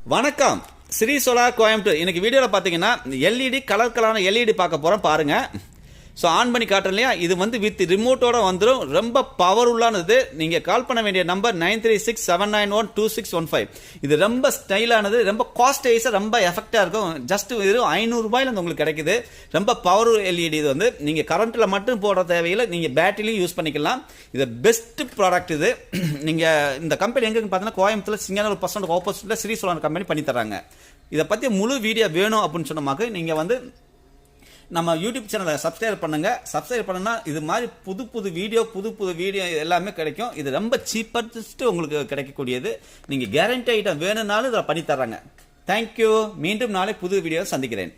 வணக்கம் ஸ்ரீ சோலார் கோயம்புத்தூர். இன்னைக்கு வீடியோவில் பார்த்தீங்கன்னா எல்இடி கலரான எல்இடி பார்க்க போகிறோம் பாருங்க. ஸோ ஆன் பண்ணி காட்டுறேன் இல்லையா, இது வந்து வித் ரிமோட்டோட வந்துடும். ரொம்ப பவர்ஃபுல்லானது. நீங்கள் கால் பண்ண வேண்டிய நம்பர் 9367912615. இது ரொம்ப ஸ்டைலானது, ரொம்ப காஸ்ட் வைஸாக ரொம்ப எஃபெக்டாக இருக்கும். ஜஸ்ட் வெறும் 500 ரூபாயில் உங்களுக்கு கிடைக்குது. ரொம்ப பவர் எல்இடி. இது வந்து நீங்கள் கரண்ட்டில் மட்டும் போட தேவையில்லை, நீங்கள் பேட்டரிலையும் யூஸ் பண்ணிக்கலாம். இது பெஸ்ட் ப்ராடக்ட். இது நீங்கள் இந்த கம்பெனி எங்கன்னு பார்த்தீங்கன்னா கோயம்புத்தூர் சிங்கானல்லூர் பஸ் ஆப்போசிட்டில் ஸ்ரீ சோலார் கம்பெனி பண்ணி தராங்க. இதை பற்றி முழு வீடியோ வேணும் அப்படின்னு சொன்னமாக்க நீங்கள் வந்து நம்ம யூடியூப் சேனலை சப்ஸ்கிரைப் பண்ணுங்க. சப்ஸ்கிரைப் பண்ணுன்னா இது மாதிரி புது வீடியோ எல்லாமே கிடைக்கும். இது ரொம்ப சீப்பஸ்ட் உங்களுக்கு கிடைக்கக்கூடியது. நீங்கள் கேரண்டி ஐட்டம் வேணும்னாலும் இதை பண்ணி தர்றாங்க. தேங்க்யூ. மீண்டும் நாளை புது வீடியோ சந்திக்கிறேன்.